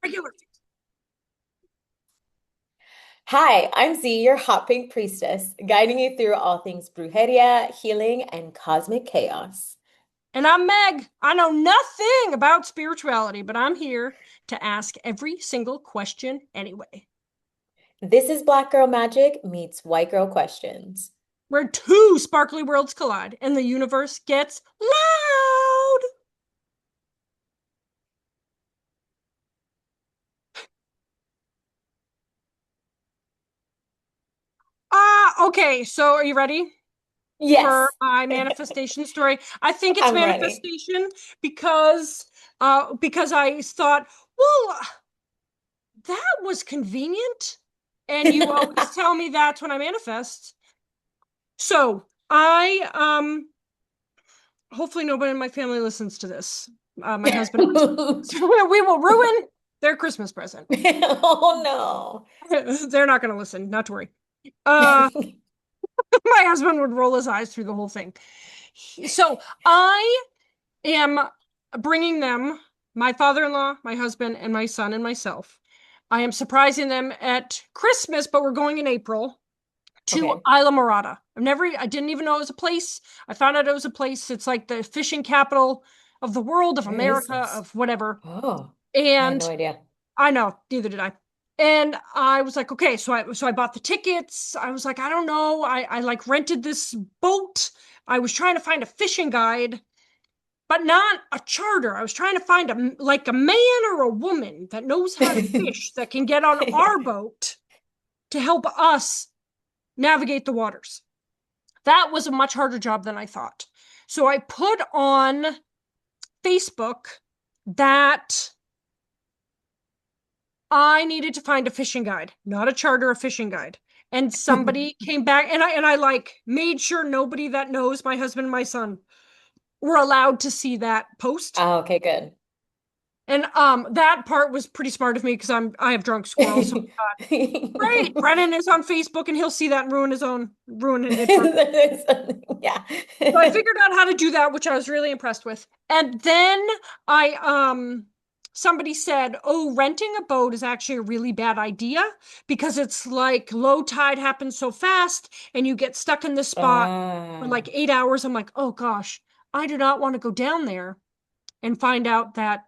Regular. Hi, I'm Z, your hot pink priestess, guiding you through all things brujeria, healing, and cosmic chaos. And I'm Meg. I know nothing about spirituality, but I'm here to ask every single question anyway. This is Black Girl Magic meets White Girl Questions. Where two sparkly worlds collide and the universe gets loud. Okay, so are you ready for Yes, my manifestation story? I think it's I'm ready. manifestation because because I thought, well, that was convenient. And you always tell me that's when I manifest. So I hopefully nobody in my family listens to this. My husband and my son. We will ruin their Christmas present. Oh They're not going to listen. Not to worry. Uh, no. my husband would roll his eyes through the whole thing. So I am bringing them, my father-in-law, my husband, and my son and myself. I am surprising them at Christmas, but we're going in April to Okay. Isla Morada. I didn't even know it was a place. I found out it was a place. It's like the fishing capital of the world, of Where is America, this? of whatever. Oh, I had no And idea. I know, neither did I. And I was like, okay, so I bought the tickets. I was like, I don't know. I like rented this boat. I was trying to find a fishing guide, but not a charter. I was trying to find a man or a woman that knows how to fish that can get on Yeah. our boat to help us navigate the waters. That was a much harder job than I thought. So I put on Facebook that I needed to find a fishing guide, not a charter, a fishing guide. And somebody came back and I like made sure nobody that knows my husband and my son were allowed to see that post. Oh, okay, good. And that part was pretty smart of me because I have drunk squirrels. So I thought, great, Brennan is on Facebook and he'll see that and ruin it for me. Yeah. So I figured out how to do that, which I was really impressed with. And then I somebody said, "Oh, renting a boat is actually a really bad idea because it's like low tide happens so fast and you get stuck in this spot for Ah, like 8 hours." I'm like, "Oh gosh, I do not want to go down there and find out that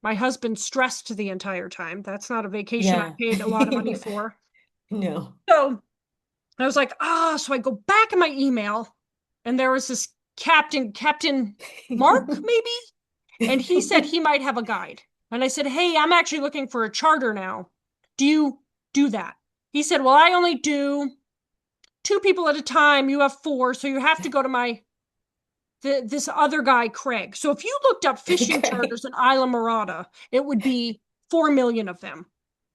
my husband's stressed the entire time. That's not a vacation I yeah. paid a lot of money for." No. So I was like, so I go back in my email and there was this Captain Mark, maybe? And he said he might have a guide. And I said, hey, I'm actually looking for a charter now. Do you do that? He said, well, I only do two people at a time. You have four. So you have to go to this other guy, Craig. So if you looked up fishing Okay. charters in Isla Morada, it would be 4 million of them.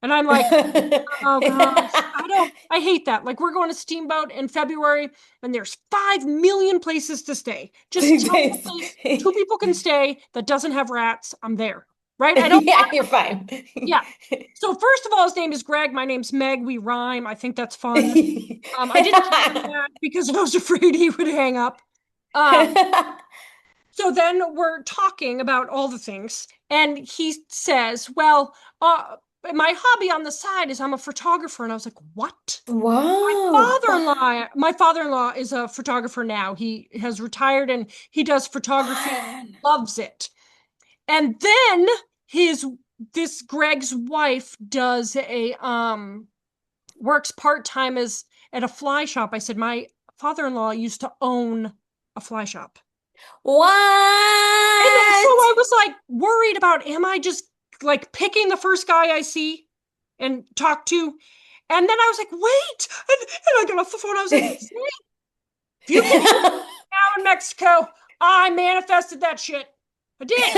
And I'm like, oh gosh, I hate that. Like we're going to Steamboat in February and there's 5 million places to stay. Just tell me a place two people can stay that doesn't have rats. I'm there. Right? I don't Yeah, mind. you're fine. Yeah. So first of all, his name is Greg. My name's Meg. We rhyme. I think that's fun. I didn't tell him that because I was afraid he would hang up. Um, so then we're talking about all the things, and he says, well, my hobby on the side is I'm a photographer. And I was like, what? Wow. My father-in-law is a photographer now. He has retired and he does photography, Fun. loves it. And then his this Greg's wife does a works part-time as at a fly shop. I said, my father-in-law used to own a fly shop. And so I What? was like worried about, am I just like picking the first guy I see and talk to? And then I was like, wait. And I got off the phone. I was like, see, if you can hear now in Mexico, I manifested that shit. I did.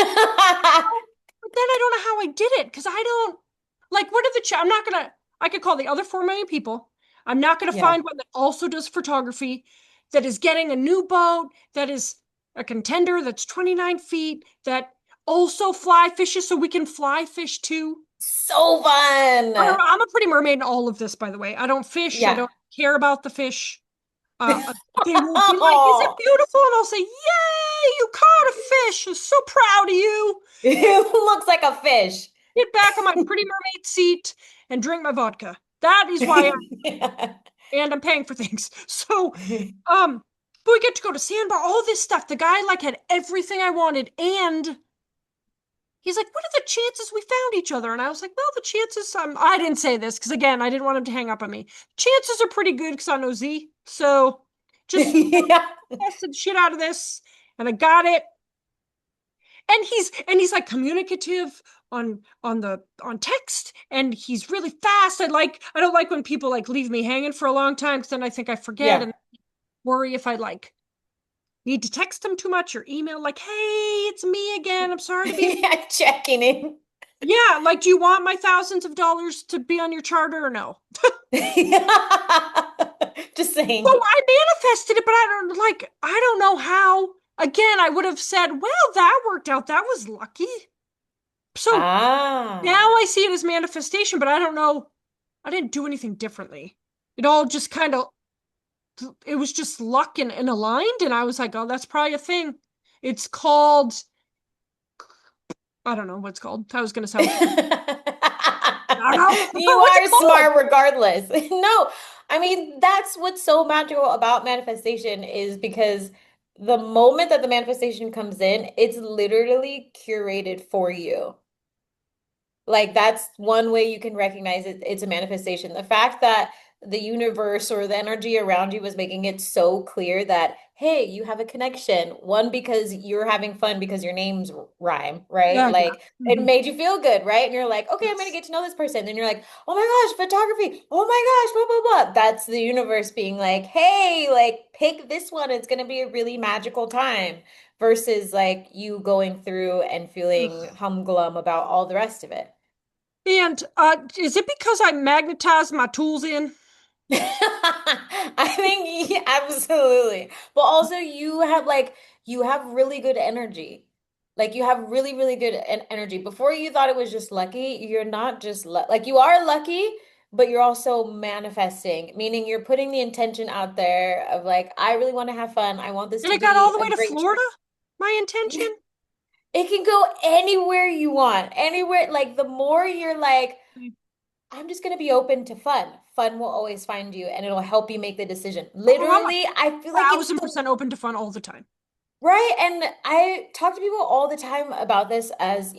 But then I don't know how I did it because I don't like what are I'm not gonna I could call the other 4 million people. I'm not gonna Yeah. find one that also does photography, that is getting a new boat, that is a contender that's 29 feet, that also fly fishes so we can fly fish too. So fun. I'm a pretty mermaid in all of this, by the way. I don't fish, I Yeah. don't care about the fish. They will be like, is it Oh, beautiful? And I'll say, yay, you caught a fish. I'm so proud of you. it looks like a fish. get back on my pretty mermaid seat and drink my vodka. That is why and I'm paying for things. So, um, but we get to go to Sandbar, all this stuff. The guy like had everything I wanted, and he's like, "What are the chances we found each other?" And I was like, "Well, the chances." I didn't say this because again, I didn't want him to hang up on me. Chances are pretty good because I know Z. So, just Yeah. tested the shit out of this, and I got it. And he's like communicative on text, and he's really fast. I don't like when people like leave me hanging for a long time because then I think I forget Yeah. and worry if I like need to text them too much or email like, hey, it's me again. I'm sorry to be. Yeah, checking in. Yeah, like, do you want my thousands of dollars to be on your charter or no? Just Well, saying. I manifested it, but I don't know how. Again, I would have said, well, that worked out. That was lucky. So now Ah. I see it as manifestation, but I don't know. I didn't do anything differently. It all just kind of, it was just luck and aligned. And I was like, oh, that's probably a thing. It's called, I don't know what it's called. I was going to sound smart. I don't know. You What's it are called? smart regardless. No, I mean, that's what's so magical about manifestation is because the moment that the manifestation comes in, it's literally curated for you. Like that's one way you can recognize it, it's a manifestation. The fact that the universe or the energy around you was making it so clear that, hey, you have a connection. One, because you're having fun because your names rhyme, right? Yeah, yeah. Like it Mhm. made you feel good, right? And you're like, okay, I'm gonna Yes. get to know this person. Then you're like, oh my gosh, photography. Oh my gosh, blah, blah, blah. That's the universe being like, hey, like pick this one. It's gonna be a really magical time versus like you going through and feeling Ugh. humglum about all the rest of it. And is it because I magnetized my tools in? I think absolutely. But also you have really good energy. Like you have really, really good energy. Before you thought it was just lucky, you're not just like you are lucky, but you're also manifesting, meaning you're putting the intention out there of like, I really want to have fun. I want this And to it got all be the a way to great Florida? trip. My intention? It can go anywhere you want. Anywhere, like the more you're like I'm just going to be open to fun. Fun will always find you and it'll help you make the decision. Oh, I'm Literally, I feel like it's thousand the percent open to fun all the time. right. And I talk to people all the time about this as,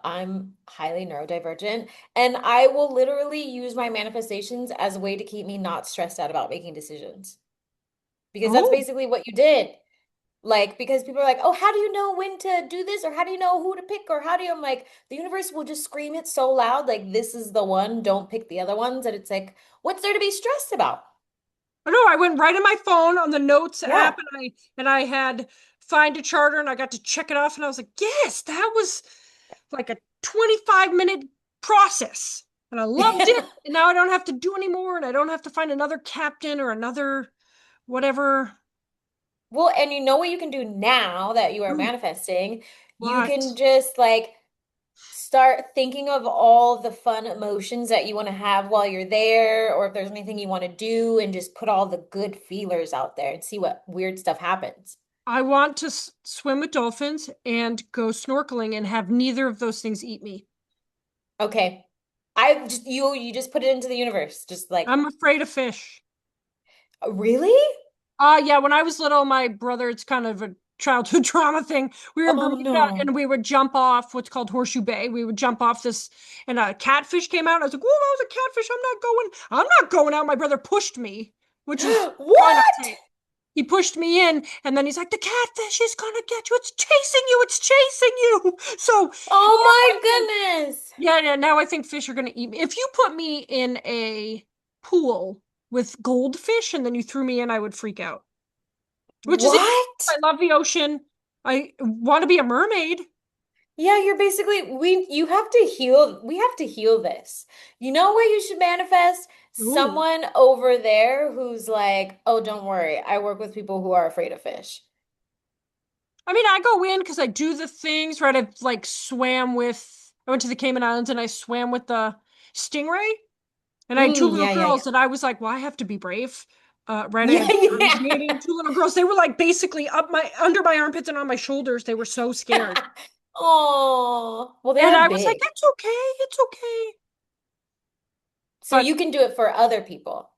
I'm highly neurodivergent and I will literally use my manifestations as a way to keep me not stressed out about making decisions because that's Oh, basically what you did. Like, because people are like, oh, how do you know when to do this? Or how do you know who to pick? Or how do you, I'm like, the universe will just scream it so loud, like, this is the one, don't pick the other ones. And it's like, what's there to be stressed about? I know. I went right in my phone on the notes app, Yeah. and I had find a charter, and I got to check it off, and I was like, yes, that was like a 25-minute process, and I loved it. And now I don't have to do anymore, and I don't have to find another captain or another whatever. Well, and you know what you can do now that you are Ooh, manifesting? You can what? just like start thinking of all the fun emotions that you want to have while you're there, or if there's anything you want to do, and just put all the good feelers out there and see what weird stuff happens. I want to swim with dolphins and go snorkeling and have neither of those things eat me. Okay. I just you just put it into the universe. Just like, I'm afraid of fish. really? Yeah, when I was little, my brother, it's kind of a childhood trauma thing. We were in Oh Bermuda and no. we would jump off what's called Horseshoe Bay. We would jump off this, and a catfish came out. And I was like, "Oh, that was a catfish. I'm not going. I'm not going out." My brother pushed me, which is probably not What? safe. He pushed me in, and then he's like, "The catfish is gonna get you. It's chasing you. It's chasing you." So Oh now I my think, goodness. yeah, yeah. Now I think fish are gonna eat me. If you put me in a pool with goldfish and then you threw me in, I would freak out. Which is interesting. I What? love the ocean. I want to be a mermaid. Yeah, you're basically we have to heal this. You know what you should manifest? Ooh. Someone over there who's like, "Oh, don't worry. I work with people who are afraid of fish." I mean, I go in because I do the things, right? I've like I went to the Cayman Islands and I swam with the stingray. And I had two Mm, little yeah, yeah, girls that I was like, well, I have to be brave. Right. I yeah. had Yeah, originating two little girls. They were like basically under my armpits and on my shoulders. They were so scared. yeah. Oh, well, they And are I was like, big. it's okay, it's okay. So But you can do it for other people.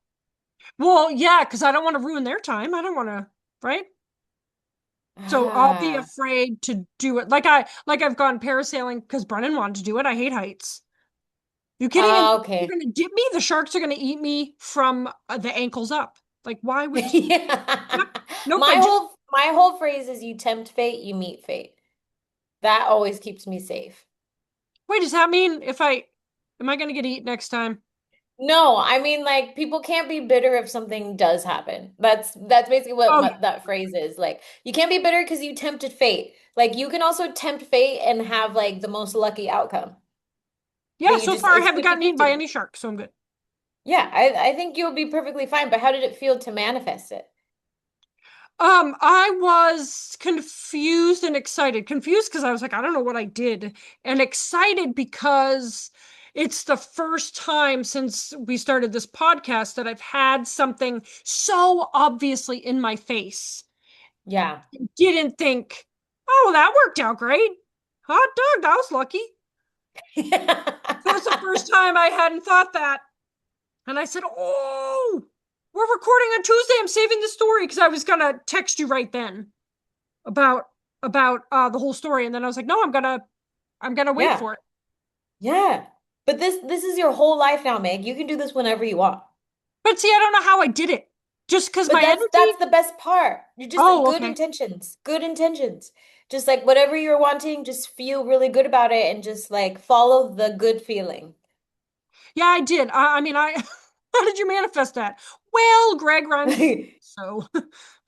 well, yeah, because I don't want to ruin their time. I don't want to, right? So I'll be Ah, afraid to do it. Like I've gone parasailing because Brennan wanted to do it. I hate heights. You kidding? And they're okay. gonna dip me. The sharks are gonna eat me from the ankles up. Like, why would? Yeah. Yep. Nope. My whole phrase is you tempt fate, you meet fate. That always keeps me safe. Wait. Does that mean if I am I gonna get eat next time? No, I mean like people can't be bitter if something does happen. That's basically what Oh yeah. that phrase is. Like you can't be bitter because you tempted fate. Like you can also tempt fate and have like the most lucky outcome. Yeah. But you So just far, I it's haven't gotten eaten by 50/50. any shark, so I'm good. Yeah, I think you'll be perfectly fine. But how did it feel to manifest it? I was confused and excited. Confused because I was like, I don't know what I did, and excited because it's the first time since we started this podcast that I've had something so obviously in my face. Yeah. Didn't think, oh, that worked out great. Hot dog, that was lucky. So it's the first time I hadn't thought that. And I said, oh, we're recording on Tuesday. I'm saving the story because I was gonna text you right then about the whole story, and then I was like, no, I'm gonna wait Yeah. for it. Yeah. But this is your whole life now, Meg. You can do this whenever you want. But see, I don't know how I did it. Just because But my that's energy. the best part. You're just Oh, good okay. intentions. Good intentions. Just like whatever you're wanting, just feel really good about it and just like follow the good feeling. Yeah, I did. I mean, I how did you manifest that? Well, Greg rhymes with so.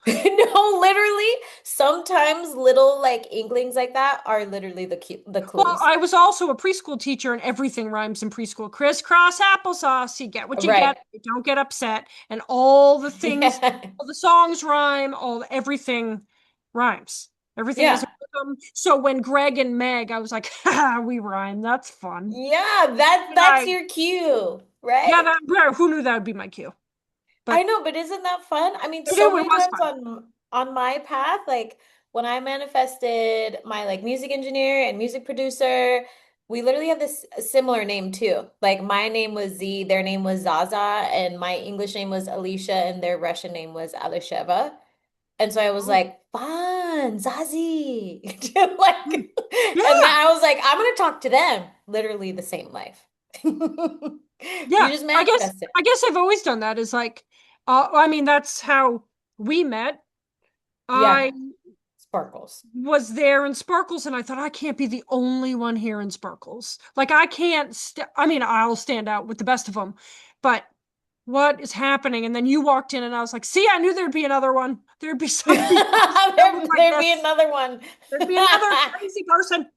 No, literally, sometimes little like inklings like that are literally the Well, clues. I was also a preschool teacher, and everything rhymes in preschool. Crisscross applesauce. You get what you Right. get. You don't get upset, and all the things, Yeah. all the songs rhyme. All everything rhymes. Everything has a Yeah. rhythm. So when Greg and Meg, I was like, ha, we rhyme. That's fun. Yeah, that's I your cue, yeah, right? who knew that would be my cue? I But know, but isn't that fun? I mean, it so many was times fun. on my path, like when I manifested my like music engineer and music producer, we literally have this similar name too. Like my name was Z, their name was Zaza, and my English name was Alicia, and their Russian name was Alisheva. And so I was Oh, like, fun, Zazie. Like, mm. and then Yeah, I was like, I'm gonna talk to them. Literally the same life. You yeah. just I guess manifest it. I guess I've always done that. Is like, I mean, that's how we met. Yeah, I sparkles. was there in Sparkles, and I thought I can't be the only one here in Sparkles. Like I can't. I mean, I'll stand out with the best of them, but what is happening? And then you walked in, and I was like, see, I knew there'd be another one. There'd be somebody else that looked like There'd be this. another one. There'd be another crazy person.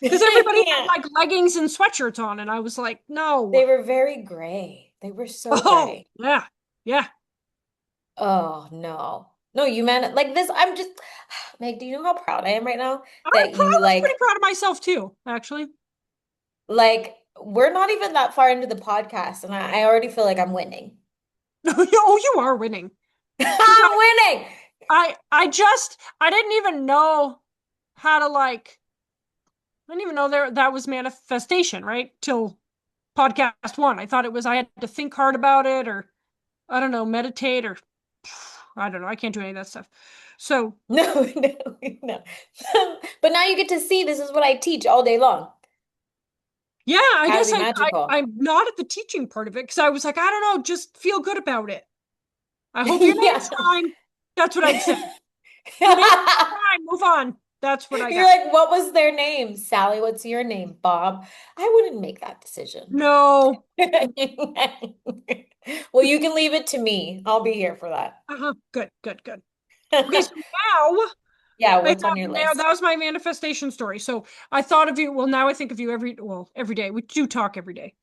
Because everybody had Yeah. like leggings and sweatshirts on, and I was like, no. They were very gray. They were so Oh, gray. yeah. Yeah. Oh no. No, you man like this. I'm just Meg, do you know how proud I am right now that I you was pretty proud of myself too, actually. like we're not even that far into the podcast and I already feel like I'm winning. Oh, you are winning. Because I'm winning. I didn't even know how to like, I didn't even know that was manifestation, right? Till podcast one. I thought it was, I had to think hard about it or, I don't know, meditate or, I don't know. I can't do any of that stuff. So, No, no, no. But now you get to see this is what I teach all day long. yeah, I How to guess be magical. I'm not at the teaching part of it because I was like, I don't know, just feel good about it. I hope your Yeah. name's fine. That's what I'd say. Your name's fine. Move on. That's what I You're got. like, what was their name? Sally, what's your name? Bob. I wouldn't make that decision. No. Well, you can leave it to me. I'll be here for that. Good, good, good. Okay, so now Yeah, I what's on have your now list? that was my manifestation story. So I thought of you. Well, now I think of you every day. We do talk every day.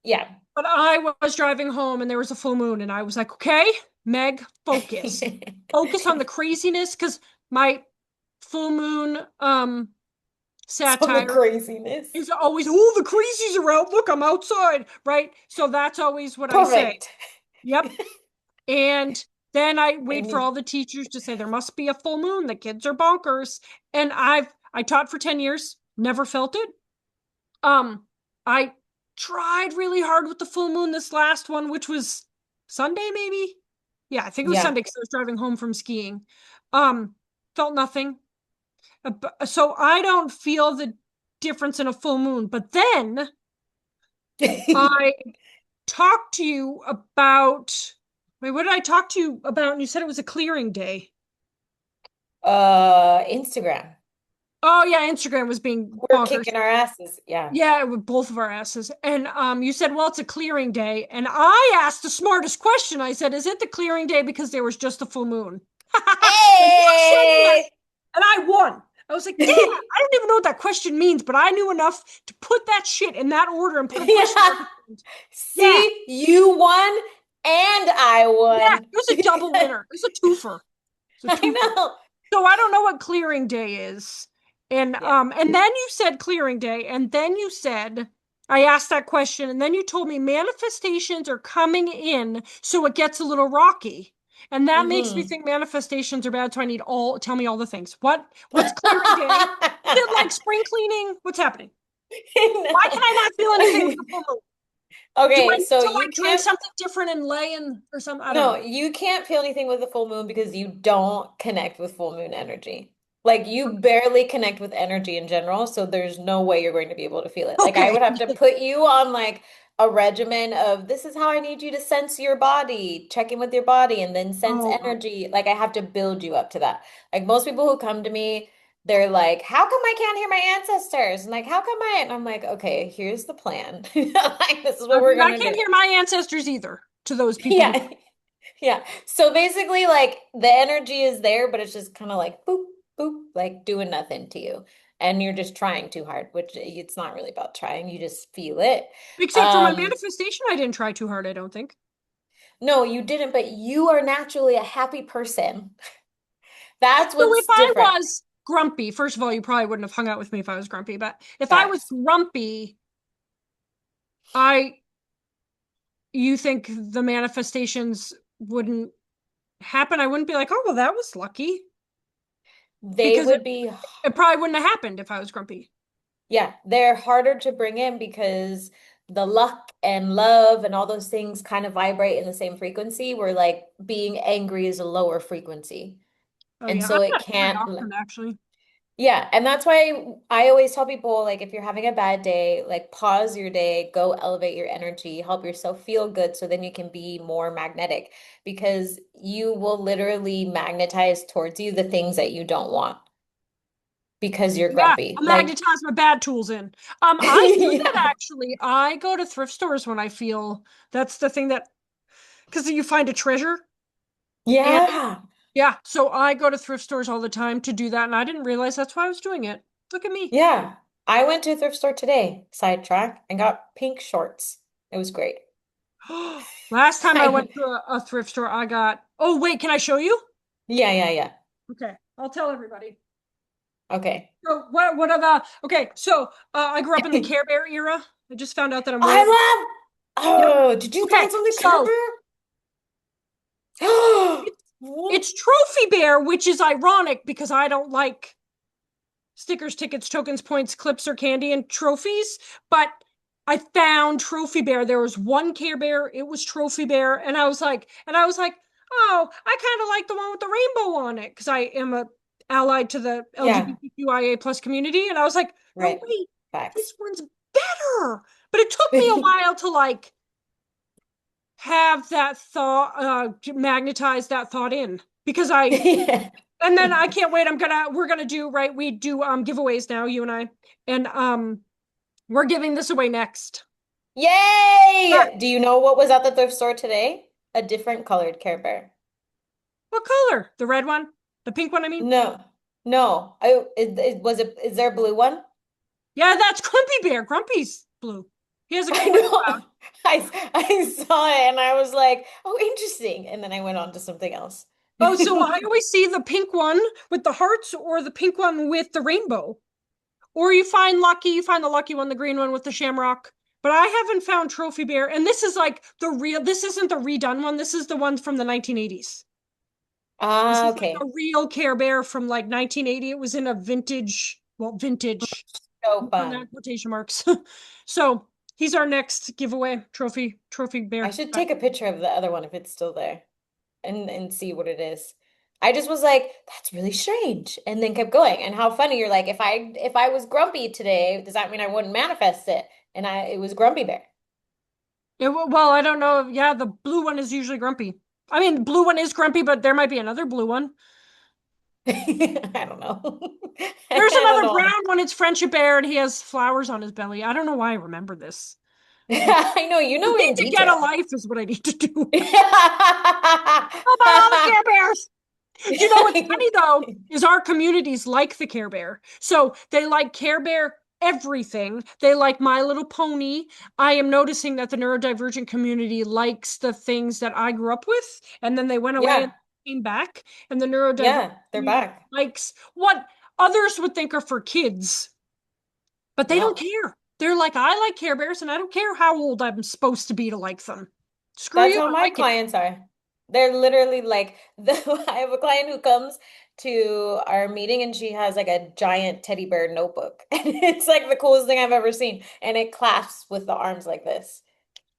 Yeah. But I was driving home and there was a full moon, and I was like, okay, Meg, focus. Focus on the craziness because my full moon On the satire craziness. is always, oh, the crazies are out. Look, I'm outside, right? So that's always what I say. Perfect. Yep. And then I wait And for all the teachers to say there must be a full moon. The kids are bonkers. And I taught for 10 years. Never felt it. I tried really hard with the full moon this last one, which was Sunday, maybe. Yeah, I think it was Yeah. Sunday because I was driving home from skiing. Um, Felt nothing. So I don't feel the difference in a full moon. But then I talked to you about, wait, what did I talk to you about? And you said it was a clearing day. Instagram. Oh yeah, Instagram was being We're bonkers. kicking our asses. Yeah. Yeah, with both of our asses. And you said, well, it's a clearing day. And I asked the smartest question. I said, is it the clearing day because there was just a full moon? And you said yes. Hey! And I won. I was like, damn, I don't even know what that question means, but I knew enough to put that shit in that order and put a question Yeah. mark at the end. Yeah, See, you won and I yeah, it won. was a double winner. It was a twofer. It's a I twofer. know. So I don't know what clearing day is. Yeah. And then you said clearing day, and then you said I asked that question, and then you told me manifestations are coming in, so it gets a little rocky. And that makes me Hmm. think manifestations are bad, so I need all tell me all the things. What's clearing day? Is it like spring cleaning? What's happening? Why can I not feel anything with No. the full moon? Do I Okay, need so to you like drink can't, something different and lay in or something? I don't no, know. you can't feel anything with the full moon because you don't connect with full moon energy. Like you barely connect with energy in general, so there's no way you're going to be able to feel it. Like I Okay. would have to put you on like a regimen of this is how I need you to sense your body, check in with your body, and then sense Oh wow. energy. Like I have to build you up to that. Like most people who come to me, they're like, "How come I can't hear my ancestors?" And like, "How come I?" And I'm like, "Okay, here's the plan. Like this is what we're I gonna can't do." hear my ancestors either. To those people who Yeah. Yeah. So basically, like the energy is there, but it's just kind of like boop, boop, like doing nothing to you. And you're just trying too hard, which it's not really about trying. You just feel it. except for my Um, manifestation, I didn't try too hard, I don't think. no, you didn't, but you are naturally a happy person. That's So if what's I different. was grumpy, first of all, you probably wouldn't have hung out with me if I was grumpy, but if I was Facts. grumpy, I you think the manifestations wouldn't happen? I wouldn't be like, oh well, that was lucky. They Because would be, it probably wouldn't have happened if I was grumpy. yeah, they're harder to bring in because the luck and love and all those things kind of vibrate in the same frequency, where like being angry is a lower frequency. Oh And yeah, I'm so it not very can't, often actually. yeah. And that's why I always tell people, like, if you're having a bad day, like, pause your day, go elevate your energy, help yourself feel good so then you can be more magnetic because you will literally magnetize towards you the things that you don't want because you're Yeah, grumpy. I Like, magnetize my bad tools in. I do that yeah. actually. I go to thrift stores when I feel that's the thing that because you find a treasure. And Yeah. yeah, so I go to thrift stores all the time to do that, and I didn't realize that's why I was doing it. Look at me. Yeah. I went to a thrift store today, sidetrack, and got pink shorts. It was great. Last time I I, went to a thrift store, I got. Oh wait, can I show you? yeah, yeah, yeah. Okay, I'll tell everybody. Okay. So what are the? Okay, so I grew up in the Care Bear era. I just found out that I'm way old. I love. Yep. Oh, did you Okay, find something Care so Bear? it's it's Trophy Bear, which is ironic because I don't like stickers, tickets, tokens, points, clips, or candy and trophies. But I found Trophy Bear. There was one Care Bear. It was Trophy Bear, and I was like, oh, I kind of like the one with the rainbow on it because I am a allied to the Yeah, LGBTQIA plus community, and I was like, no, right. wait, Facts. this one's better. But it took me a while to like have that thought, magnetize that thought in because I Yeah. and then I can't wait. We're gonna do right. We do giveaways now, you and I, and we're giving this away next. Yeah. Yay! Do you know what was at the thrift store today? A different colored Care Bear. What color? The red one? The pink one, I mean? No, no. Is there a blue one? Yeah, that's Grumpy Bear. Grumpy's blue. He has a I cane on the know. ground. I saw it and I was like, oh, interesting. And then I went on to something else. Oh, so I always see the pink one with the hearts or the pink one with the rainbow. Or you find the lucky one, the green one with the shamrock. But I haven't found Trophy Bear. And this is like this isn't the redone one. This is the one from the 1980s. This Ah, is like a okay. real Care Bear from like 1980. It was in a vintage, well, vintage. So on that fun. quotation marks. So he's our next giveaway trophy I bear. should take a picture of the other one if it's still there and see what it is. I just was like, that's really strange, and then kept going. And how funny you're like, if I was grumpy today, does that mean I wouldn't manifest it? And it was Grumpy Bear. Well, I don't know. Yeah, the blue one is usually grumpy. I mean, the blue one is grumpy, but there might be another blue one. I don't know. I There's don't another know. brown one. It's Friendship Bear, and he has flowers on his belly. I don't know why I remember this. I I know, you know need in to get a detail. life is what I need to do. How about all the Care Bears? Do you know what's funny though? Is our communities like the Care Bear. So they like Care Bear everything. They like My Little Pony. I am noticing that the neurodivergent community likes the things that I grew up with, and then they went away and Yeah, came back, and the neurodivergent yeah, they're community back. likes what others would think are for kids, but they don't No. care. They're like, I like Care Bears, and I don't care how old I'm supposed to be to like them. Screw That's you, how I my like it. clients are. They're literally like I have a client who comes to our meeting and she has like a giant teddy bear notebook. And it's like the coolest thing I've ever seen. And it clasps with the arms like this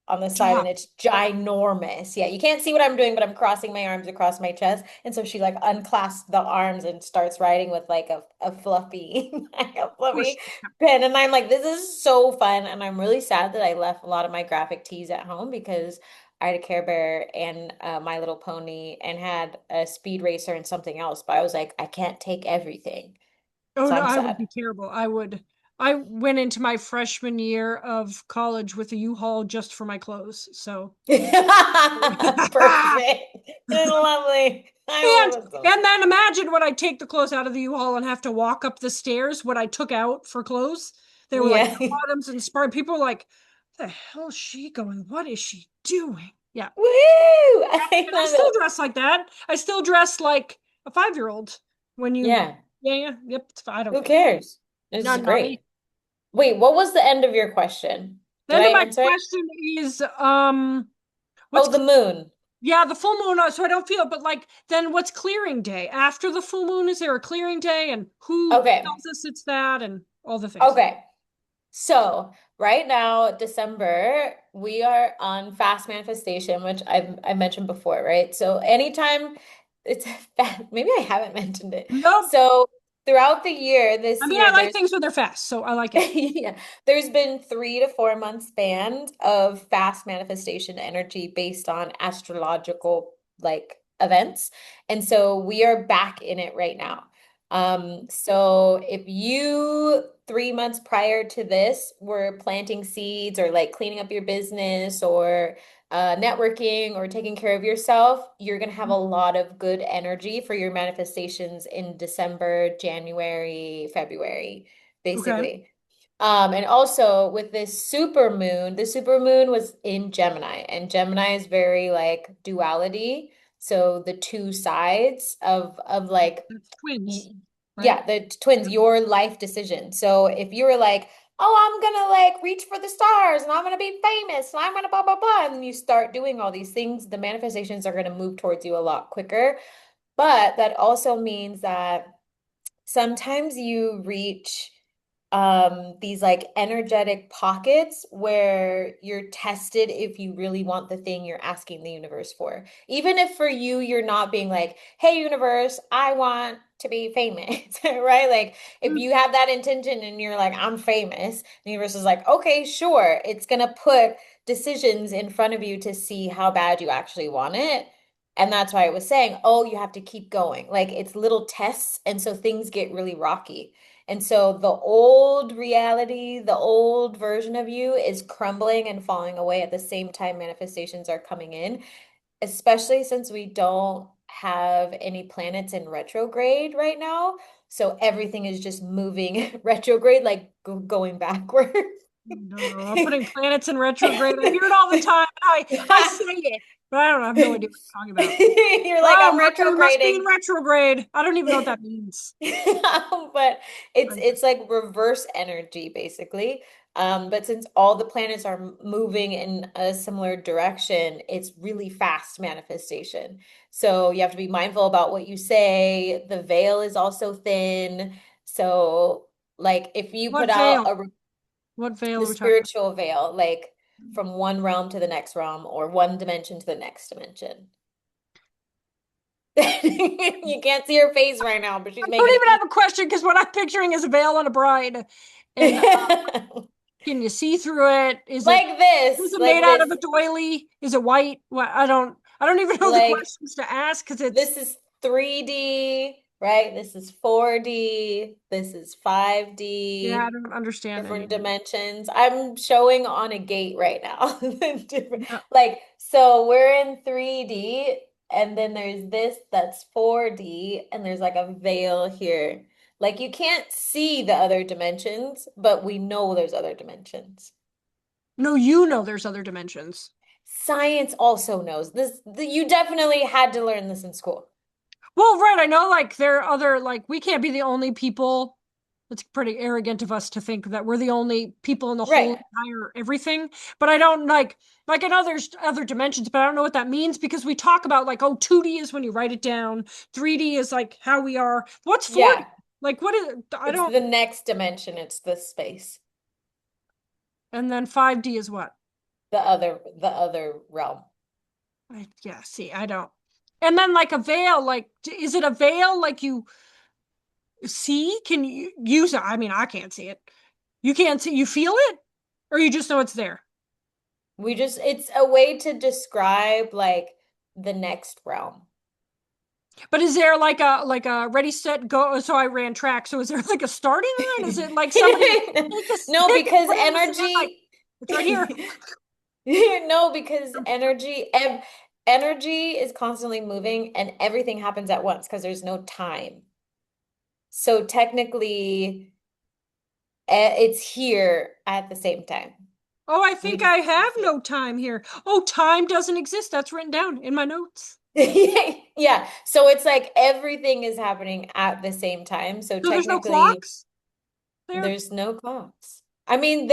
on the side and Stop. it's ginormous. Yeah, you can't see what I'm doing, but I'm crossing my arms across my chest. And so she like unclasps the arms and starts writing with like a fluffy, like a Push. fluffy pen. And I'm like, this is so fun. And I'm really sad that I left a lot of my graphic tees at home because I had a Care Bear and My Little Pony and had a Speed Racer and something else. But I was like, I can't take everything. Oh So no, I'm I would sad. be terrible. I would. I went into my freshman year of college with a U-Haul just for my clothes. So, Perfect. Lovely. I and love it so and then imagine when I take the clothes out of the U-Haul and have to walk up the stairs. What I took out for clothes, they were like Yeah. bell bottoms and smart. People were like, "The hell is she going? What is she doing?" Yeah, Woo! I and I love still it. dress like that. I still dress like a 5-year-old. When you, Yeah. yep. I don't Who care. cares? This No, is not me. great. Wait, what was the end of your question? The Did end I of my answer it? question is, what's Oh, the moon. yeah, the full moon, so I don't feel, but like, then what's clearing day? After the full moon, is there a clearing day? And who Okay. tells us it's that and all the things? Okay. So right now, December, we are on fast manifestation, which I mentioned before, right? So anytime it's fast, maybe I haven't mentioned it. Nope. So throughout the year, I this mean, I year, like things when they're fast, so I like it. yeah, there's been 3 to 4 month span of fast manifestation energy based on astrological like events. And so we are back in it right now. So if you 3 months prior to this were planting seeds or like cleaning up your business or networking or taking care of yourself, you're going to have a lot of good energy for your manifestations in December, January, February Okay. basically. And also with this super moon, the super moon was in Gemini, and Gemini is very like duality. So the two sides of like It's twins, right? yeah, the twins, your life decision. So if you were like, oh, I'm gonna like reach for the stars and I'm gonna be famous and I'm gonna blah blah blah, and then you start doing all these things, the manifestations are gonna move towards you a lot quicker. But that also means that sometimes you reach these like energetic pockets where you're tested if you really want the thing you're asking the universe for. Even if for you you're not being like, "Hey universe, I want to be famous." Right? Like if Mm. you have that intention and you're like, "I'm famous," the universe is like, "Okay, sure." It's gonna put decisions in front of you to see how bad you actually want it. And that's why I was saying, oh, you have to keep going. Like it's little tests. And so things get really rocky. And so the old reality, the old version of you is crumbling and falling away at the same time manifestations are coming in, especially since we don't have any planets in retrograde right now. So everything is just moving retrograde, like going backward. No, putting planets in retrograde. I hear it all the time. I say it, but I don't know. I have no idea what you're talking about. You're like, Oh, I'm Mercury must be in retrograding. retrograde. I don't even know what that means. But it's I'm it's like reverse energy basically. But since all the planets are moving in a similar direction, it's really fast manifestation. So you have to be mindful about what you say. The veil is also thin. So Like if you put What out veil? What veil the are we talking spiritual veil, like from one realm to the next realm or one dimension to the next dimension. You can't see her face right now, but she's I don't making a even face. have a question because what I'm picturing is a veil on a bride. And can you see through it? Is it made Like out of this, a doily? Is it white? What I don't even know the like questions to ask because it's this is 3D, right? This is 4D, this is yeah, I 5D, don't understand any different of it. dimensions. I'm showing on a gate right now. Yeah. Like, so we're in 3D, and then there's this that's 4D, and there's like a veil here. Like, you can't see the other dimensions, but we know there's other dimensions. No, you know there's other dimensions. Science also knows this. You definitely had to learn this in school. Well, right, I know like there are other like we can't be the only people. It's pretty arrogant of us to think that we're the only people in the whole Right. entire everything. But I don't like I know there's other dimensions, but I don't know what that means because we talk about like, oh, 2D is when you write it down, 3D is like how we are. What's 4D? Yeah. Like what is I It's don't the next dimension. It's the space, and then 5D is what? the other realm. Yeah, see, I don't. And then like a veil, like is it a veil like you see? Can you use it? I mean, I can't see it. You can't see, you feel it? Or you just know it's there? It's a way to describe like the next realm. But is there like a ready, set, go? So I ran track. So is there like a starting line? Is it like somebody No, take a because swing in the sand like energy, it's right here? no, because energy is constantly moving and everything happens at once because there's no time. So technically, it's here at the same time. Oh, I We think just I can't have see it. no time here. Oh, time doesn't exist. That's written down in my notes. Yeah. So it's like everything is happening at the same time. So So there's no technically, clocks there? there's no clocks. I mean,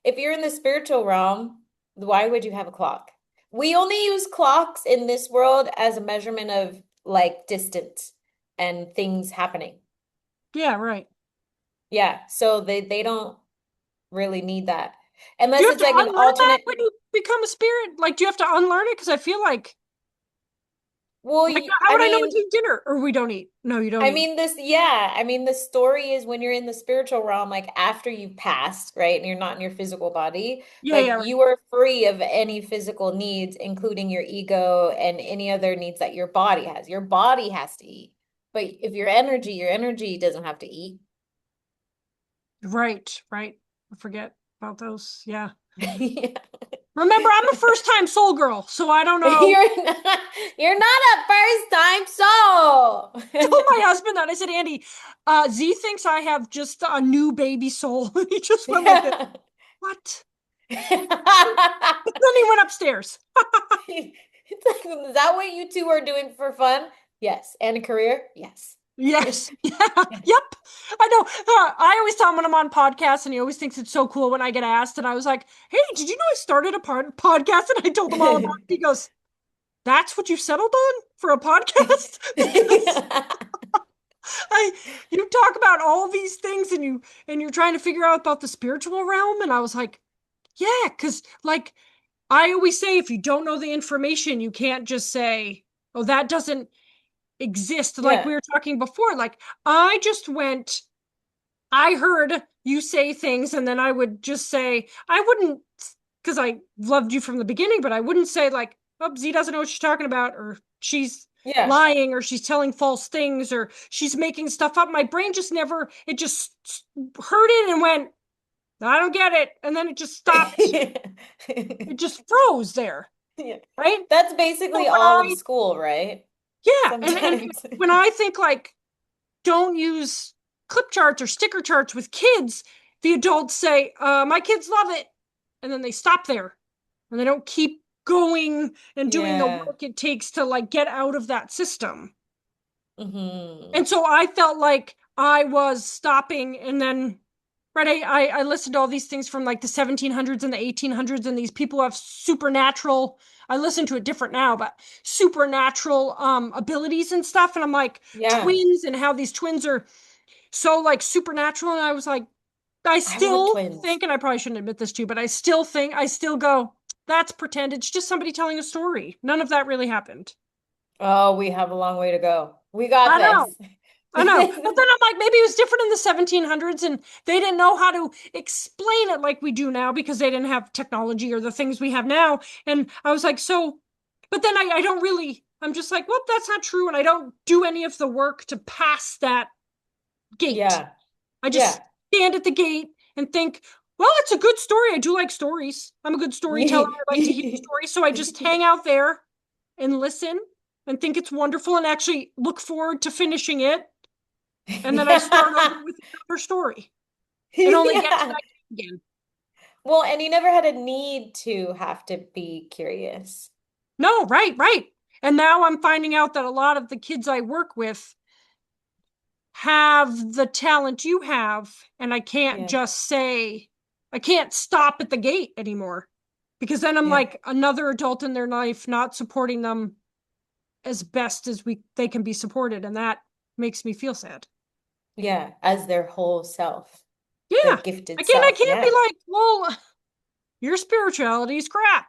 if you're in the spiritual realm, why would you have a clock? We only use clocks in this world as a measurement of like distance and things happening. Yeah, right. Yeah. So they don't really need that. Do you Unless have it's to like an unlearn that alternate. when you become a spirit? Like, do you have to unlearn it? Because I feel Well, like how I would I know what to mean, eat dinner? Or we don't eat. No, you don't I eat. mean this, yeah. I mean, the story is when you're in the spiritual realm, like after you've passed, right? And you're not in your physical body, Yeah, like yeah, right. you are free of any physical needs, including your ego and any other needs that your body has. Your body has to eat. But if your energy doesn't have to eat. Right, right. I forget about those. Yeah. Yeah. Remember, I'm a first time soul girl, so I don't know. Not, you're not a first time soul. Told my husband that. I said, Andy, Z thinks I have just a new baby soul. He just went like this. What? Then he went upstairs. It's like, is that what you two are doing for fun? Yes. And a career? Yes. Yes. Yeah. Yep. I know. I always tell him when I'm on podcasts, and he always thinks it's so cool when I get asked. And I was like, "Hey, did you know I started a podcast?" And I told him all about it. He goes, "That's what you settled on for a podcast?" Because I you talk about all these things, and you're trying to figure out about the spiritual realm, and I was like, "Yeah," because like I always say, if you don't know the information, you can't just say, "Oh, that doesn't exist." Like Yeah. we were talking before, like I just went, I heard you say things, and then I would just say, I wouldn't, because I loved you from the beginning, but I wouldn't say, like, oh, Z doesn't know what she's talking about, or she's Yeah. lying, or she's telling false things, or she's making stuff up. My brain just never, it just heard it and went, I don't get it. And then it just stopped. It just froze there, Yeah. right? That's So basically when all of school, right? yeah, and Sometimes. when I think like don't use clip charts or sticker charts with kids, the adults say, my kids love it. And then they stop there and they don't keep going and doing the Yeah. work it takes to like get out of that system. Hmm. And so I felt like I was stopping and then right I listened to all these things from like the 1700s and the 1800s and these people have supernatural I listen to it different now but supernatural abilities and stuff and I'm like Yeah. twins and how these twins are so like supernatural. And I was like, I I was with still twins. think, and I probably shouldn't admit this to you, but I still go, that's pretend. It's just somebody telling a story. None of that really happened. Oh, we have a long way to go. We got I know. this. I know. But then I'm like, maybe it was different in the 1700s and they didn't know how to explain it like we do now because they didn't have technology or the things we have now. And I was like, so, but then I don't really, I'm just like, well, that's not true. And I don't do any of the work to pass that gate. Yeah. I just Yeah. stand at the gate and think, well, it's a good story. I do like stories. I'm a good storyteller. I like to hear stories. So I just hang out there and listen and think it's wonderful and actually look forward to finishing it. And then I start over Yeah. with another story and only get to Yeah. that again. Well, and you never had a need to have to be curious. No, right, right. And now I'm finding out that a lot of the kids I work with have the talent you have, and I can't Yeah. just say, I can't stop at the gate anymore because then I'm Yeah. like another adult in their life not supporting them as best as we they can be supported, and that makes me feel sad. Yeah. As their whole self, their Yeah. gifted I self. can't be Yeah. like, well, your spirituality is crap.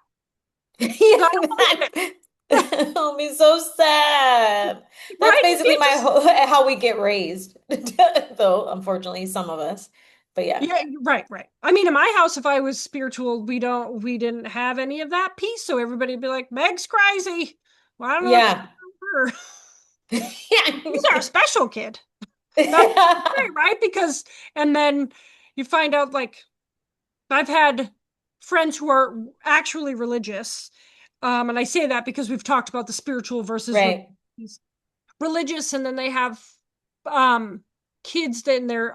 Yeah, I don't believe it. that'll be so sad. That's Right? You basically can't my just whole, how we get raised, though, unfortunately, some of us. But yeah. yeah, right, right. I mean, in my house, if I was spiritual, we didn't have any of that piece. So everybody would be like, Meg's crazy. Well, I don't know what's Yeah. going on with her. He's our Yeah. special kid. That's great, right? Because, and then you find out like I've had friends who are actually religious. And I say that because we've talked about the spiritual versus Right. religious, and then they have um kids in their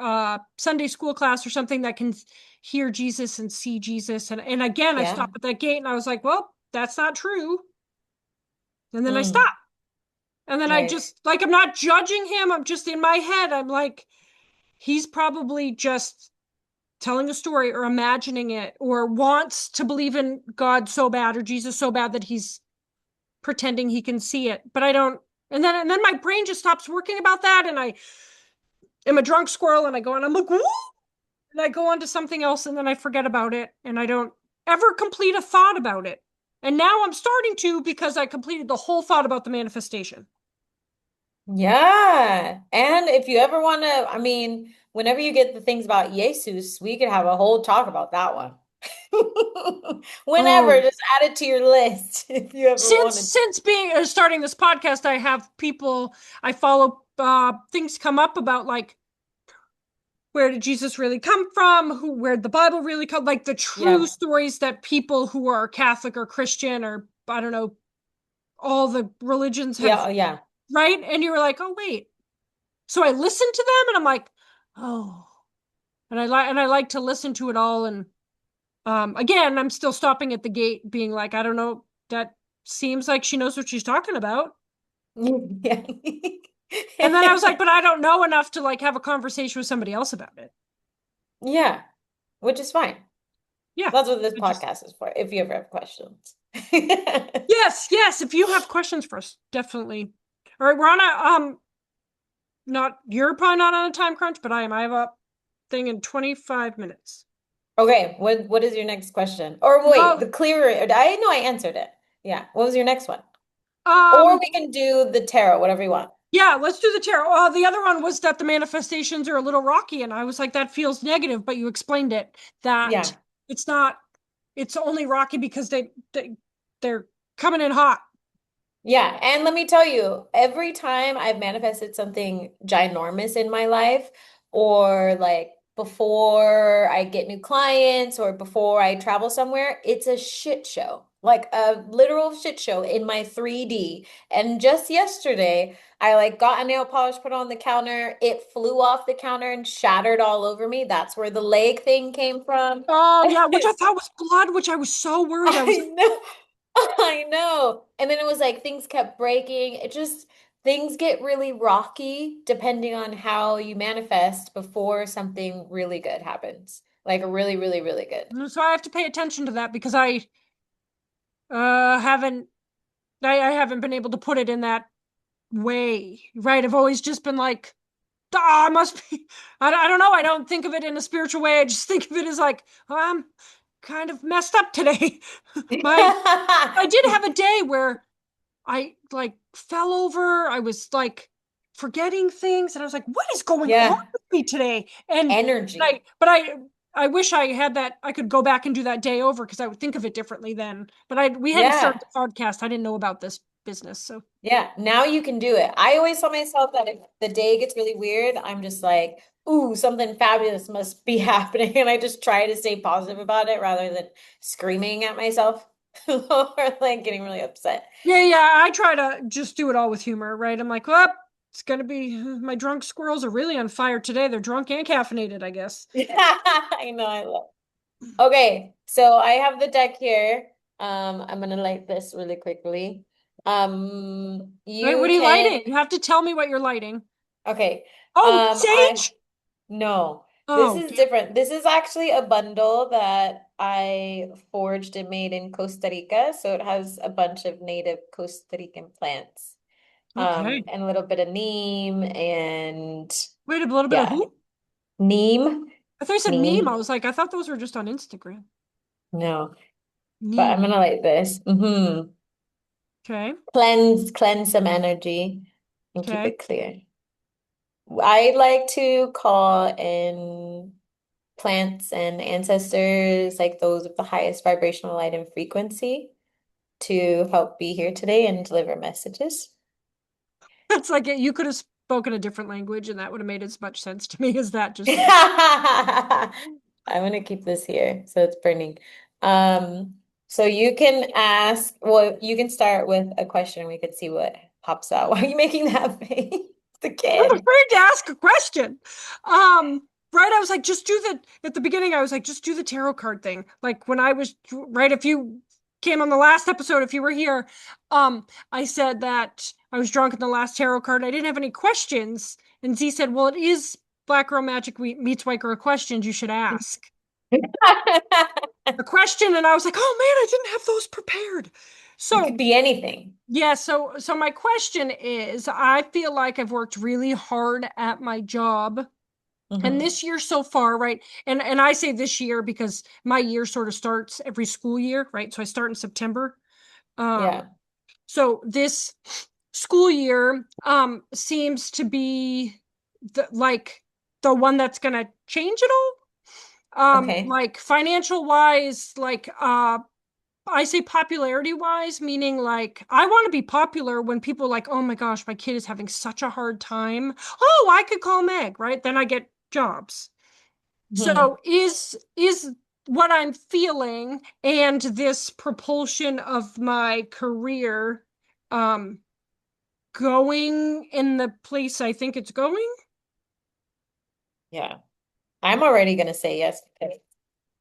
Sunday school class or something that can hear Jesus and see Jesus. And again, I Yeah. stopped at that gate and I was like, well, that's not true. And then I Mm, stopped. And then I right. just like I'm not judging him. I'm just in my head. I'm like, he's probably just telling a story or imagining it or wants to believe in God so bad or Jesus so bad that he's pretending he can see it. But I don't and then my brain just stops working about that and I am a drunk squirrel and I go and I'm like, woo! And I go on to something else and then I forget about it and I don't ever complete a thought about it. And now I'm starting to because I completed the whole thought about the manifestation. Yeah. And if you ever want to, I mean, whenever you get the things about Jesus, we could have a whole talk about that one. Whenever, Oh, just add it to your list if you ever wanted. since being starting this podcast, I have people I follow things come up about like where did Jesus really come from? Where'd the Bible really come? Like the true Yeah. stories that people who are Catholic or Christian or I don't know, all the religions have, Yeah. Yeah. right? And you're like, oh wait. So I listen to them and I'm like, oh. And I like to listen to it all. And again, I'm still stopping at the gate, being like, I don't know, that seems like she knows what she's talking about. Yeah. And then I was like, but I don't know enough to like have a conversation with somebody else about it. Yeah, which is fine. Yeah. That's what this I just podcast is for, if you ever have questions. yes, yes. If you have questions for us, definitely. All right, we're on a not you're probably not on a time crunch, but I am. I have a thing in 25 minutes. Okay, what is your next question? Or wait, Well, the clearer, I know I answered it. Yeah, what was your next one? Or um, we can do the tarot, whatever you want. yeah, let's do the tarot. The other one was that the manifestations are a little rocky, and I was like, that feels negative, but you explained it that Yeah. it's not. It's only rocky because they're coming in hot. Yeah, and let me tell you, every time I've manifested something ginormous in my life, or like before I get new clients or before I travel somewhere, it's a shit show, like a literal shit show in my 3D. And just yesterday, I like got a nail polish put on the counter, it flew off the counter and shattered all over me. That's where the leg thing came from. Oh yeah, which I thought was blood, which I was so worried. I was I like, know. I know. And then it was like things kept breaking. It just, things get really rocky depending on how you manifest before something really good happens. Like really, really, really good. so I have to pay attention to that because I haven't I haven't been able to put it in that way, right? I've always just been like, I must be, I don't know. I don't think of it in a spiritual way. I just think of it as like, oh, I'm kind of messed up today. My, I did have a day where I like fell over. I was like forgetting things, and I was like, "What is going on Yeah, with me today?" And energy. I wish I had that. I could go back and do that day over because I would think of it differently then. But we hadn't started Yeah. the podcast. I didn't know about this business, so Yeah, now you can do it. I always tell myself that if the day gets really weird, I'm just like, ooh, something fabulous must be happening. And I just try to stay positive about it rather than screaming at myself or like getting really upset. yeah. I try to just do it all with humor, right? I'm like, well, it's gonna be my drunk squirrels are really on fire today. They're drunk and caffeinated, I guess. I know, I love. Okay, so I have the deck here. I'm gonna light this really quickly. Right? You What are you can, lighting? You have to tell me what you're lighting. okay. Oh, I sage! No, this Oh, is damn. different. This is actually a bundle that I forged and made in Costa Rica. So it has a bunch of native Costa Rican plants, Okay. and a little bit of neem and Wait, a little bit of yeah, who? neem, I thought you said meme. I neem. was like, I thought those were just on Instagram. No, but I'm Neem. gonna like this. Okay. Cleanse some energy and keep Okay. it clear. I like to call in plants and ancestors, like those with the highest vibrational light and frequency, to help be here today and deliver messages. It's like you could have spoken a different language and that would have made as much sense to me as that just did. I'm gonna keep this here so it's burning. So you can ask, well, you can start with a question. We could see what pops out. Why are you making that face? The I'm kid. afraid to ask a question. Right, I was like, just do the at the beginning, I was like, just do the tarot card thing. Like when I was right, if you came on the last episode, if you were here, I said that I was drunk in the last tarot card. I didn't have any questions. And Z said, well, it is Black Girl Magic meets White Girl questions you should ask. A question, and I was like, oh man, I didn't have those prepared. It could So be anything. yeah, so my question is, I feel like I've worked really hard at my job. And Hmm. this year so far, right? And I say this year because my year sort of starts every school year, right? So I start in September. Um, Yeah. so this school year seems to be the one that's gonna change it all. Okay. Like financial wise, like I say popularity wise, meaning like I want to be popular when people are like, oh my gosh, my kid is having such a hard time. Oh, I could call Meg, right? Then I get jobs. Hmm. So is what I'm feeling and this propulsion of my career um going in the place I think it's going? Yeah. I'm already gonna say yes because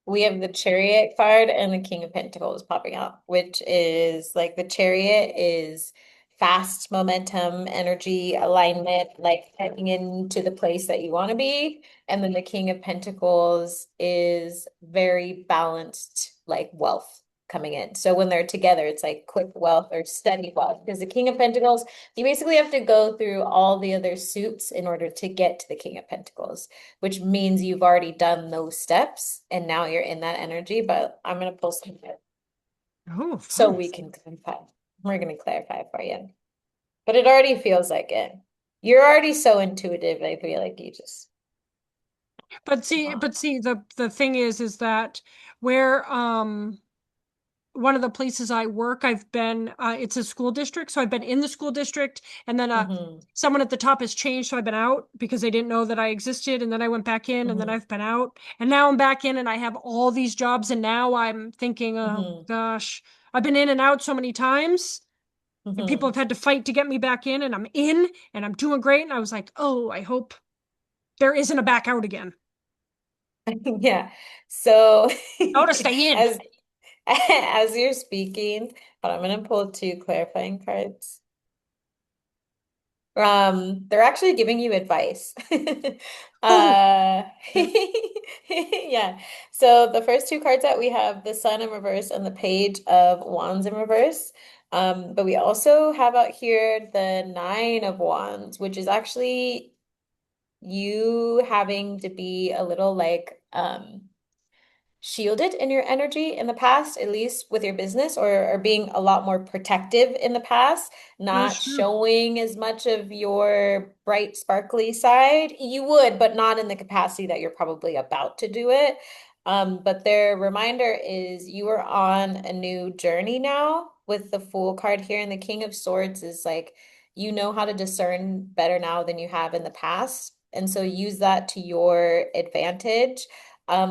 we have the Chariot card and the King of Pentacles popping out, which is like the Chariot is fast momentum, energy, alignment, like heading into the place that you want to be. And then the King of Pentacles is very balanced, like wealth coming in. So when they're together, it's like quick wealth or steady wealth. Because the King of Pentacles, you basically have to go through all the other suits in order to get to the King of Pentacles, which means you've already done those steps and now you're in that energy. But I'm going to pull some Oh, so fun. we can clarify. We're going to clarify for you. But it already feels like it. You're already so intuitive. I feel like you just want. But see, the thing is that where one of the places I work, I've been, it's a school district. So I've been in the school district and then Hmm. someone at the top has changed. So I've been out because they didn't know that I existed. And then I went back in and then Hmm. I've been out. And now I'm back in and I have all these jobs. And now I'm thinking, oh Hmm. gosh, I've been in and out so many times and people Hmm. have had to fight to get me back in and I'm doing great. And I was like, oh, I hope there isn't a back out again. Yeah. So Oh, to stay in. as as you're speaking, but I'm gonna pull two clarifying cards. They're actually giving you advice. Oh, Uh, okay. yeah. So the first two cards that we have, the Sun in reverse and the Page of Wands in reverse. But we also have out here the Nine of Wands, which is actually you having to be a little like shielded in your energy in the past, at least with your business, or being a lot more protective in the past, That's not true. showing as much of your bright, sparkly side. You would, but not in the capacity that you're probably about to do it. But their reminder is you are on a new journey now with the Fool card here, and the King of Swords is like you know how to discern better now than you have in the past. And so use that to your advantage.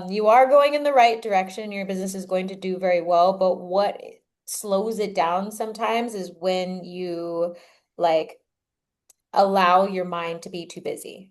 You are going in the right direction. Your business is going to do very well, but what slows it down sometimes is when you like allow your mind to be too busy.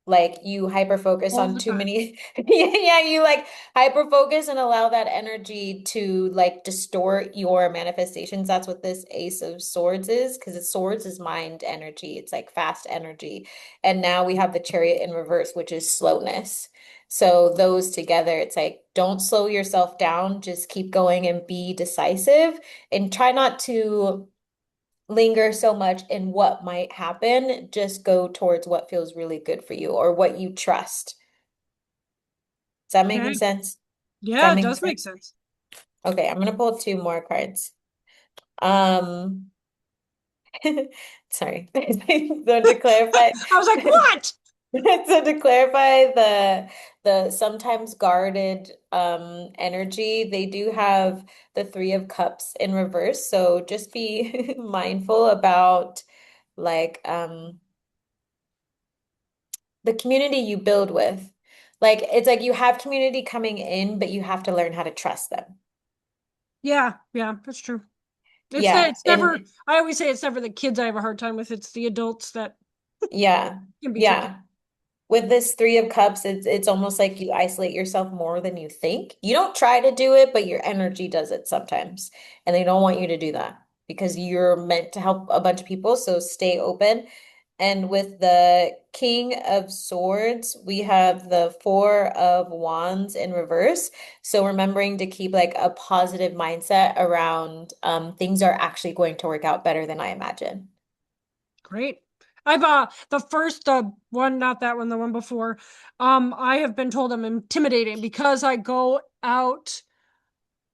Like you hyper focus All on the too time. many, yeah, you like hyper focus and allow that energy to like distort your manifestations. That's what this Ace of Swords is, because it's swords is mind energy. It's like fast energy. And now we have the Chariot in reverse, which is slowness. So those together, it's like don't slow yourself down, just keep going and be decisive and try not to linger so much in what might happen. Just go towards what feels really good for you or what you trust. Is that making Okay. sense? Is Yeah, that it making does sense? make sense. Okay, I'm gonna pull two more cards. Um, sorry. So to clarify, I was like, what? so to clarify the sometimes guarded energy, they do have the Three of Cups in reverse. So just be mindful about like the community you build with. Like it's like you have community coming in, but you have to learn how to trust them. Yeah, yeah, that's true. Yeah, It's never, and I always say it's never the kids I have a hard time with, it's the adults that yeah, can be tricky. yeah. With this Three of Cups, it's almost like you isolate yourself more than you think. You don't try to do it, but your energy does it sometimes. And they don't want you to do that because you're meant to help a bunch of people. So stay open. And with the King of Swords, we have the Four of Wands in reverse. So remembering to keep like a positive mindset around things are actually going to work out better than I imagine. Great. I've the first one, not that one, the one before. I have been told I'm intimidating because I go out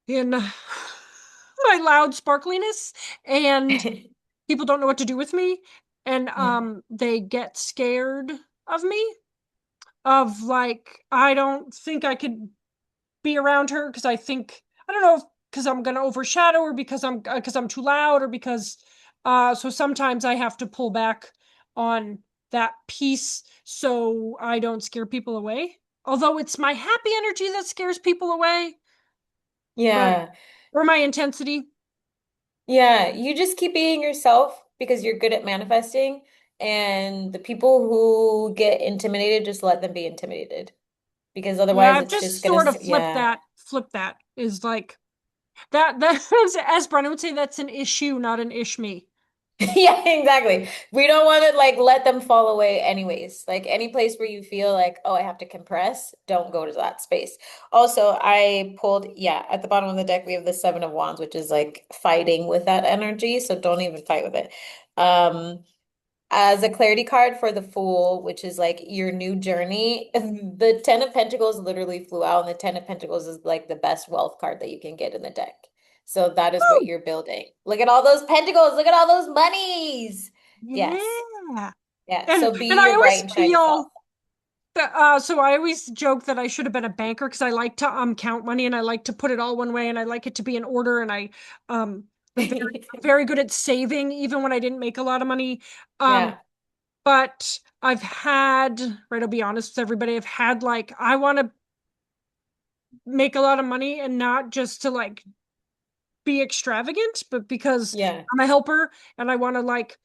in my loud sparkliness and people don't know what to do with me and Yeah. they get scared of me, of like I don't think I could be around her because I think I don't know, because I'm gonna overshadow her because I'm too loud or because so sometimes I have to pull back on that piece so I don't scare people away. Although it's my happy energy that scares people away, but Yeah. or my intensity. Yeah, you just keep being yourself because you're good at manifesting. And the people who get intimidated, just let them be intimidated because Yeah, otherwise I've it's just just gonna, sort of yeah. flip that is like that as Brennan would say, that's an issue, not an ish me. Yeah, exactly. We don't want to like let them fall away anyways. Like any place where you feel like, oh, I have to compress, don't go to that space. Also, I pulled, yeah, at the bottom of the deck, we have the Seven of Wands, which is like fighting with that energy. So don't even fight with it. Um, as a clarity card for the Fool, which is like your new journey, the Ten of Pentacles literally flew out, and the Ten of Pentacles is like the best wealth card that you can get in the deck. So that is what Woo! you're building. Look at all those pentacles. Look at all those monies. Yes. Yeah. Yeah. And So and be I your bright always and shiny self. feel that so I always joke that I should have been a banker because I like to count money and I like to put it all one way and I like it to be in order and um I'm very good at saving even when I didn't make a lot of money. Um Yeah. but I've had, right, I'll be honest with everybody, I've had like I want to make a lot of money and not just to like be extravagant, but because Yeah. I'm a helper and I want to like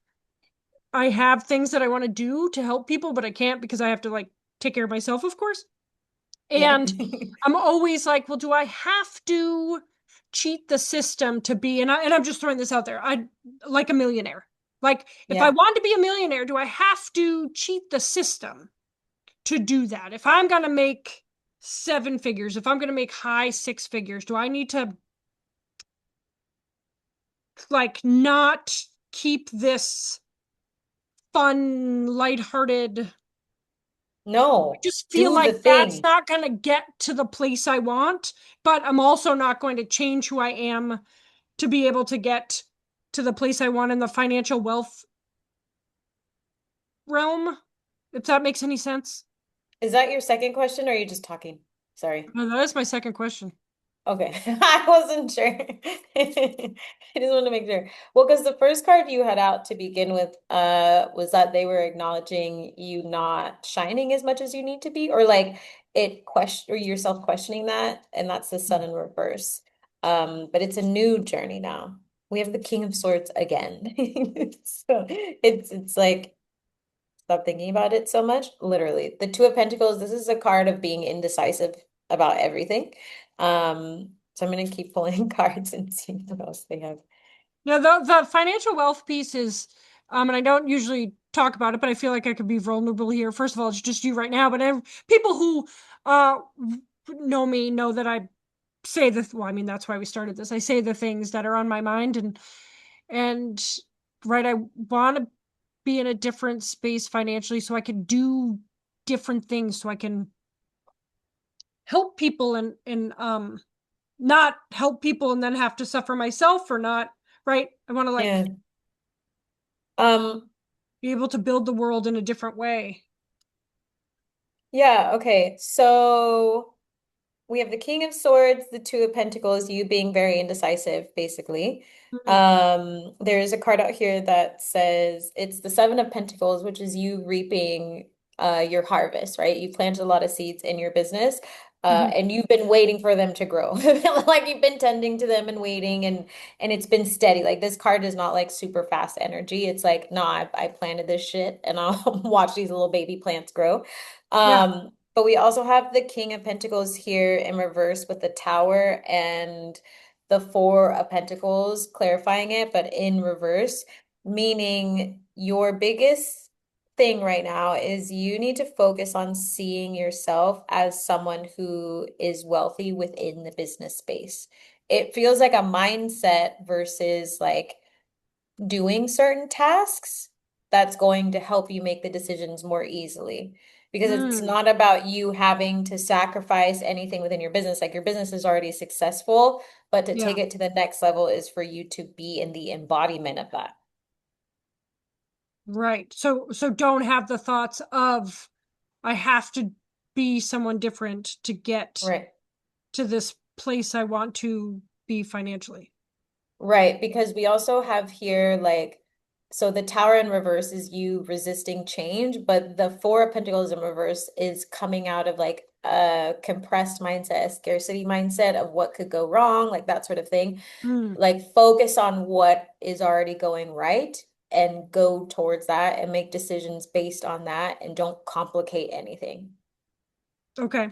I have things that I want to do to help people, but I can't because I have to like take care of myself, of course. Yeah. And I'm always like, well, do I have to cheat the system to be, and I'm just throwing this out there. I like a millionaire. Like, if I Yeah. want to be a millionaire, do I have to cheat the system to do that? If I'm gonna make seven figures, if I'm gonna make high six figures, do I need to like not keep this fun, lighthearted? No, Just feel do the like that's thing. not going to get to the place I want, but I'm also not going to change who I am to be able to get to the place I want in the financial wealth realm, if that makes any sense. Is that your second question or are you just talking? Sorry. No, that is my second question. Okay, I wasn't sure. I just wanted to make sure. Well, because the first card you had out to begin with, was that they were acknowledging you not shining as much as you need to be, or like it question or yourself questioning that, and that's the Sun in reverse. But it's a new journey now. We have the King of Swords again. So it's like stop thinking about it so much. Literally, the Two of Pentacles, this is a card of being indecisive about everything. So I'm gonna keep pulling cards and see what else they have. Yeah, the financial wealth piece is, and I don't usually talk about it, but I feel like I could be vulnerable here. First of all, it's just you right now, but people who uh know me know that I say well, I mean, that's why we started this. I say the things that are on my mind, and right, I want to be in a different space financially so I can do different things, so I can help people and not help people and then have to suffer myself or not, right? I want to like Yeah. Um, be able to build the world in a different way. yeah, okay. So we have the King of Swords, the Two of Pentacles, you being very indecisive, basically. Mm, There's a card out here that says it's the Seven of Pentacles, which is you reaping your harvest, right? You planted a lot of seeds in your business, mhm. and you've been waiting for them to grow. Like you've been tending to them and waiting and it's been steady. Like this card is not like super fast energy. It's like, no, I planted this shit and I'll watch these little baby plants grow. Yeah. But we also have the King of Pentacles here in reverse with the Tower and the Four of Pentacles, clarifying it, but in reverse, meaning your biggest thing right now is you need to focus on seeing yourself as someone who is wealthy within the business space. It feels like a mindset versus like doing certain tasks that's going to help you make the decisions more easily. Because it's Mm, not about you having to sacrifice anything within your business. Like your business is already successful, but to yeah. take it to the next level is for you to be in the embodiment of that. Right. So don't have the thoughts of I have to be someone different to get Right. to this place I want to be financially. Right, because we also have here like so the tower in reverse is you resisting change, but the four of pentacles in reverse is coming out of like a compressed mindset, a scarcity mindset of what could go wrong, like that sort of thing. Mm, Like focus on what is already going right and go towards that and make decisions based on that and don't complicate anything okay.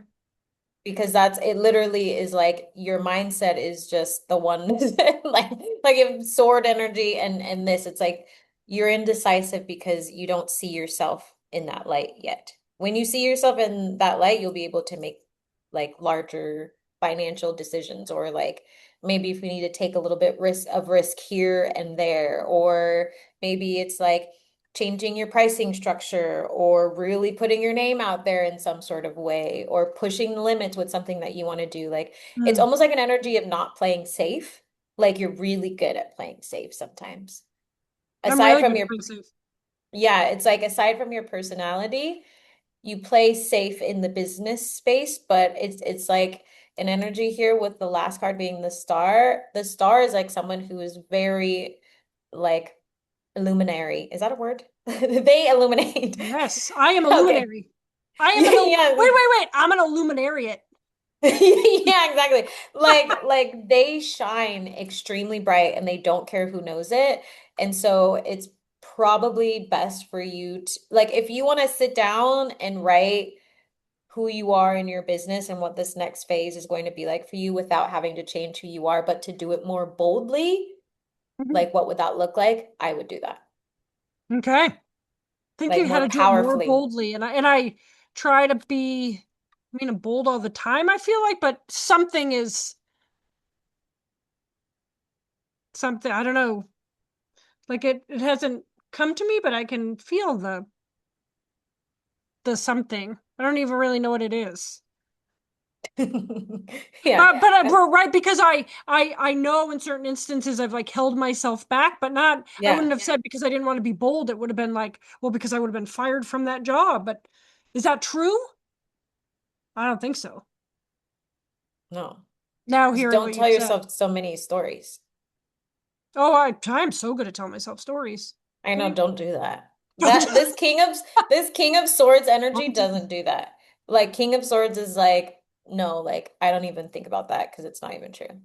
because that's it literally is like your mindset is just the one like if sword energy and this it's like you're indecisive because you don't see yourself in that light yet. When you see yourself in that light, you'll be able to make like larger financial decisions or like maybe if we need to take a little bit risk here and there or maybe it's like changing your pricing structure or really putting your name out there in some sort of way or pushing the limits with something that you want to do. Like it's Mm. almost like an energy of not playing safe. Like you're really good at playing safe sometimes. I'm Aside really from good at your, playing safe. yeah, it's like aside from your personality, you play safe in the business space, but it's like an energy here with the last card being the star. The star is like someone who is very like illuminary. Is that a word? They illuminate. Yes, I am a Okay. luminary. I am Yeah. wait. I'm an illuminariat. Yeah, exactly. Like they shine extremely bright and they don't care who knows it. And so it's probably best for you to like if you want to sit down and write who you are in your business and what this next phase is going to be like for you without having to change who you are, but to do it more boldly, Mhm. like what would that look like? I would do that. Okay. Like Thinking how more to do it more powerfully. boldly, and I try to be, I mean, I'm bold all the time, I feel like, but something is something, I don't know, like it hasn't come to me, but I can feel the the something. I don't even really know what it is. Yeah. But right, because I know in certain instances I've like held myself back, but not, I wouldn't Yeah. have said because I didn't want to be bold. It would have been like, well, because I would have been fired from that job. But is that true? I don't think so. No. Now Just hearing don't what tell you've said. yourself so many stories. Oh, I'm so good at telling myself stories. I know, Okay. don't do that. That this King of Swords energy doesn't do that. Like King of Swords is like, no, like I don't even think about that because it's not even true.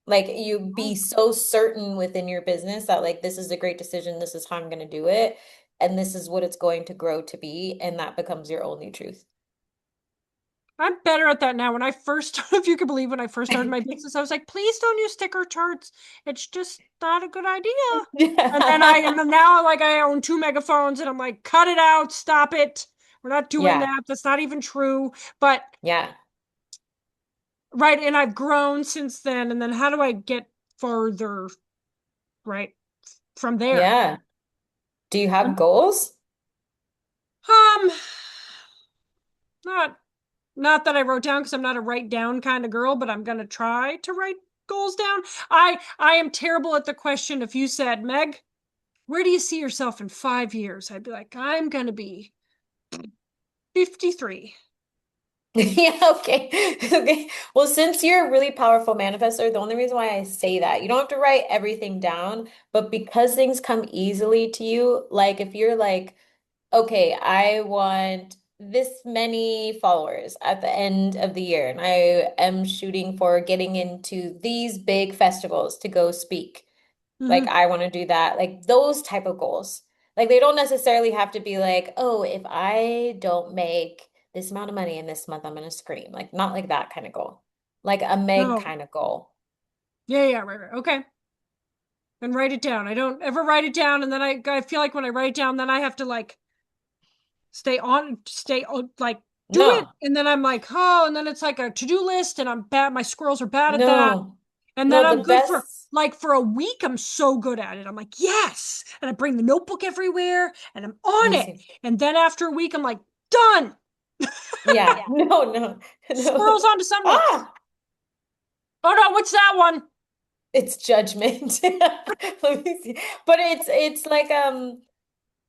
Like you be so certain within your business that like this is a great decision, this is how I'm going to do it, and this is what it's going to grow to be, and that becomes your only truth. I'm better at that now. When I first, if you could believe, when I first started my business, I was like, please don't use sticker charts. It's just not a good idea. And then I Yeah. am now like I own two megaphones and I'm like, cut it out, stop it. We're not doing Yeah. that. That's not even true. But Yeah. right, and I've grown since then. And then how do I get further, right, from there? Yeah. Do you have And, goals? um, not not that I wrote down because I'm not a write down kind of girl, but I'm gonna try to write goals down. I am terrible at the question. If you said, Meg, where do you see yourself in 5 years? I'd be like, I'm gonna be 53. Yeah, okay. Okay. Well, since you're a really powerful manifestor, the only reason why I say that, you don't have to write everything down, but because things come easily to you, like if you're like, okay, I want this many followers at the end of the year, and I am shooting for getting into these big festivals to go speak. Like Mm-hmm. I want to do that, like those type of goals. Like they don't necessarily have to be like, oh, if I don't make this amount of money in this month, I'm gonna scream. Like not like that kind of goal. Like a Meg No. kind of goal. Yeah, yeah, right, right. Okay. And write it down. I don't ever write it down, and then I feel like when I write it down, then I have to like stay on, like do it, No, and then I'm like, oh, and then it's like a to-do list, and I'm bad. My squirrels are bad at that. no, And then no, the I'm good for best. like for a week. I'm so good at it. I'm like, yes. And I bring the notebook everywhere and I'm on Me it. too. And then after a week, I'm like, done. Yeah, no, no, no. Squirrels onto something else. Ah, Oh no, what's that one? it's judgment. Let me see. But it's like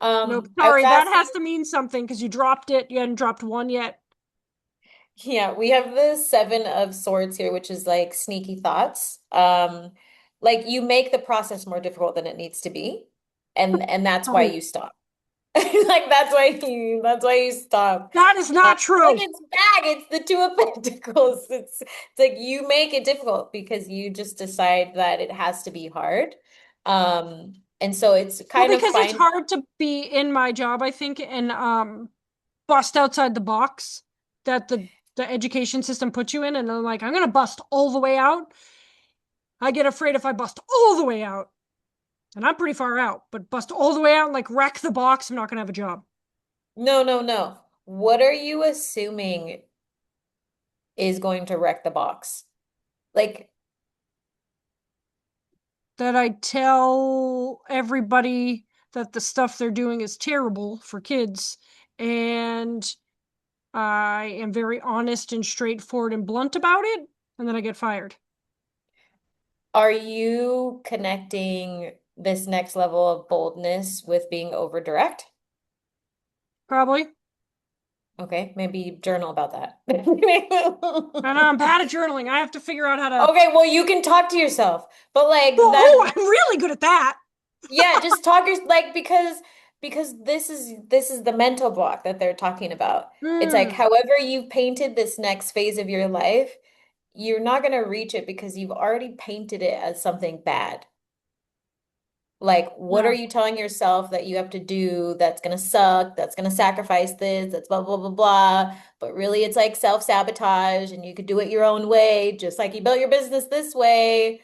Nope. I was Sorry, that asking. has to mean something because you dropped it. You hadn't dropped one yet. Yeah, we have the Seven of Swords here, which is like sneaky thoughts. Like you make the process more difficult than it needs to be, and that's why Oh, you stop. Like that's why you stop. that is not Like true. it's bad. It's the Two of Pentacles. It's like you make it difficult because you just decide that it has to be hard. And so it's Well, kind of because it's fine. hard to be in my job, I think, and bust outside the box that the education system puts you in. And I'm like, I'm gonna bust all the way out. I get afraid if I bust all the way out, and I'm pretty far out, but bust all the way out and like wreck the box, I'm not gonna have a job. No, no, no. What are you assuming is going to wreck the box? Like That I tell everybody that the stuff they're doing is terrible for kids, and I am very honest and straightforward and blunt about it, and then I get fired. are you connecting this next level of boldness with being over direct? Probably. Okay, maybe journal about that. And I'm bad at journaling. I have to figure out how to. Okay, well, you can talk to yourself, but like Oh, that, I'm really good at that. yeah, just talk your like because this is the mental block that they're talking about. It's like Hmm. however you've painted this next phase of your life, you're not going to reach it because you've already painted it as something bad. Like, what are Yeah. you telling yourself that you have to do that's gonna suck, that's gonna sacrifice this, that's blah, blah, blah, blah. But really, it's like self-sabotage, and you could do it your own way, just like you built your business this way.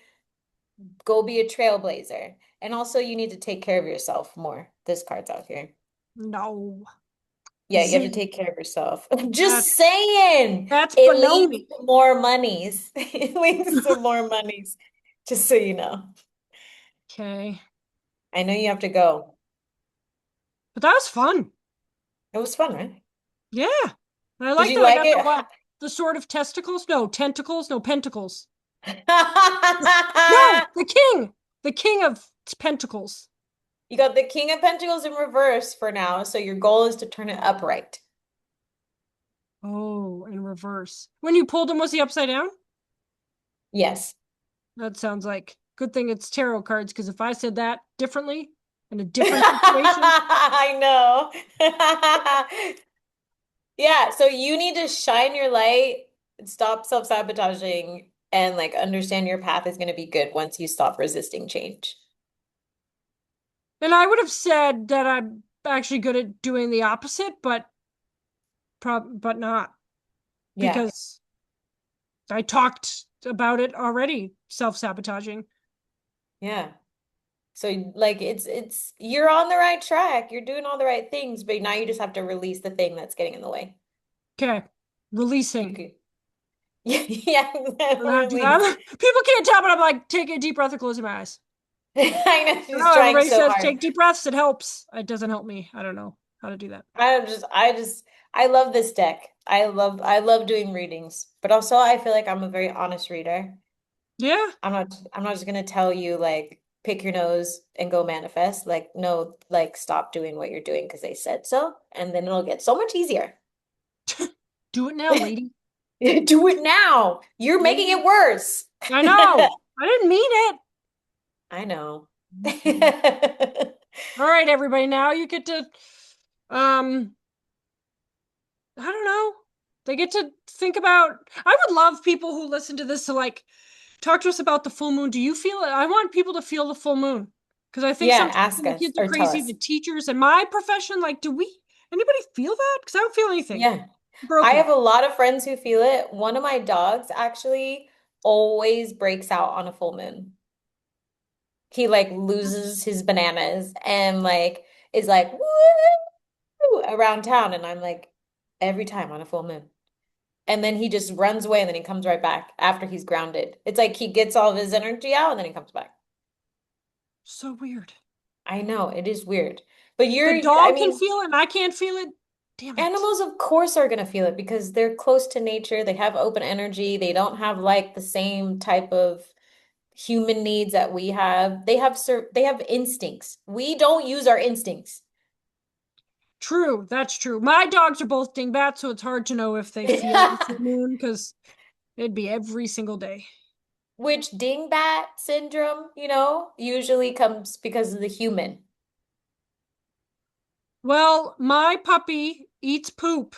Go be a trailblazer. And also, you need to take care of yourself more. This card's out here. No. Yeah, you have to Zing. take care of yourself. Just That's saying, that's it leads baloney. to more monies. It leads to more monies, just so you know. Okay. I know you have to go. But that was fun. It was fun, right? Yeah. I Did like you that I like got the it? what? The sword of testicles? No, tentacles, no pentacles. No, the king. The king of pentacles. You got the King of Pentacles in reverse for now, so your goal is to turn it upright. Oh, in reverse. When you pulled him, was he upside down? Yes. That sounds like good thing it's tarot cards, because if I said that differently in a different situation, I know. Yeah, so you need to shine your light, stop self-sabotaging, and like understand your path is going to be good once you stop resisting change. and I would have said that I'm actually good at doing the opposite, but not Yeah. because I talked about it already, self-sabotaging. Yeah. So like it's you're on the right track. You're doing all the right things, but now you just have to release the thing that's getting in the way. Okay, You releasing. could Yeah, yeah, I don't know how to do release. that. People can't tell, but I'm like taking a deep breath and closing my eyes. I know I she's know trying everybody so says hard. take deep breaths. It helps. It doesn't help me. I don't know how to do that. I love this deck. I love doing readings, but also I feel like I'm a very honest reader. Yeah. I'm not just gonna tell you like pick your nose and go manifest. Like no, like stop doing what you're doing because they said so, and then it'll get so much easier. Do it now, lady. Do it now. You're making Lady. it worse. I know. I didn't mean it. I know. All right, everybody. Now you get to, um, I don't know. They get to think about. I would love people who listen to this to like talk to us about the full moon. Do you feel it? I want people to feel the full moon because I think Yeah, sometimes ask when the us kids are or tell crazy, us. the teachers and my profession, like, do we anybody feel that? Because I don't feel anything. Yeah. I Broken. have a lot of friends who feel it. One of my dogs actually always breaks out on a full moon. He like loses his bananas and like is like woo around town and I'm like every time on a full moon. And then he just runs away and then he comes right back after he's grounded. It's like he gets all of his energy out and then he comes back. So weird. I know, it is weird. But The I dog can mean, feel it and I can't feel it. Damn it. animals, of course, are going to feel it because they're close to nature. They have open energy. They don't have like the same type of human needs that we have. They have instincts. We don't use our instincts. True, that's true. My dogs are both dingbats, so it's hard to know if they feel the full moon because it'd be every single day. Which dingbat syndrome, usually comes because of the human. Well, my puppy eats poop,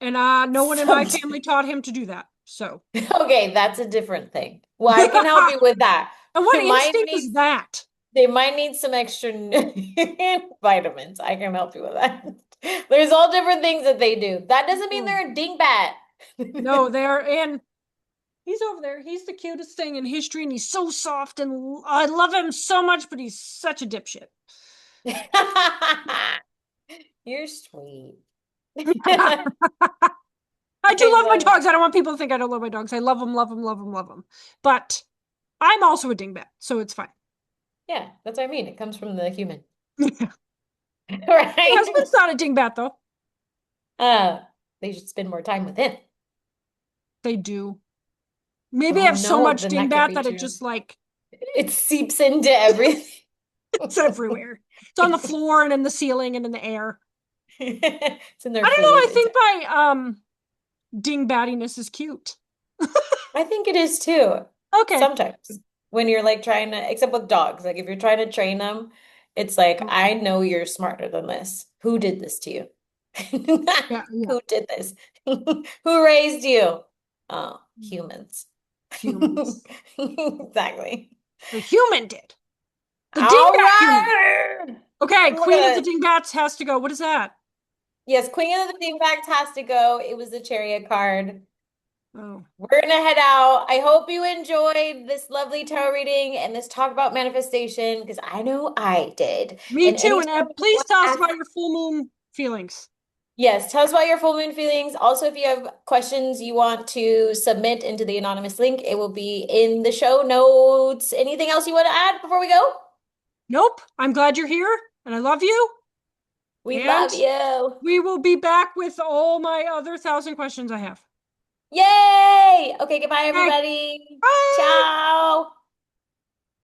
and no one in my So, family taught him to do that. So, okay, that's a different thing. Well, I can help and you with that. what They might instinct is need that? they might need some extra vitamins. I can help you with that. There's all different things that they do. That doesn't mean Oh, they're a dingbat. no, they're and he's over there. He's the cutest thing in history, and he's so soft, and I love him so much, but he's such a dipshit. You're sweet. I do I love my love dogs. I don't want people to think I don't love my dogs. I love them, love them, love them, love them. But I'm also a dingbat, so it's fine. Yeah, that's what I mean. It comes from the human. My Right? husband's not a dingbat, though. Uh, they should spend more time with him. They do. Maybe I Oh have so no, much then that could dingbat be that it true. just like It seeps into everything. it's everywhere. It's on the floor and in the ceiling and in the air. It's in their I don't know. food. I It's think my dingbattiness is cute. I think it is too. Okay. Sometimes when you're like trying to, except with dogs, like if you're trying to train them, it's like, Okay. I know you're smarter than this. Who did this to you? Yeah, yeah. Who did this? Who raised you? Oh, humans. Humans. Exactly. The human did. The All dingbat human. right. Okay, Look Queen of at the it. Dingbats has to go. What is that? Yes, Queen of the Dingbat has to go. It was the Chariot card. Oh. We're gonna head out. I hope you enjoyed this lovely tarot reading and this talk about manifestation because I know I did. Me And too. And anytime you please want to tell us ask, about your full moon feelings. yes, tell us about your full moon feelings. Also, if you have questions you want to submit into the anonymous link, it will be in the show notes. Anything else you want to add before we go? Nope. I'm glad you're here and I love you. We And love you. we will be back with all my other 1,000 questions I have. Yay! Okay, goodbye, Okay. everybody. Bye. Ciao.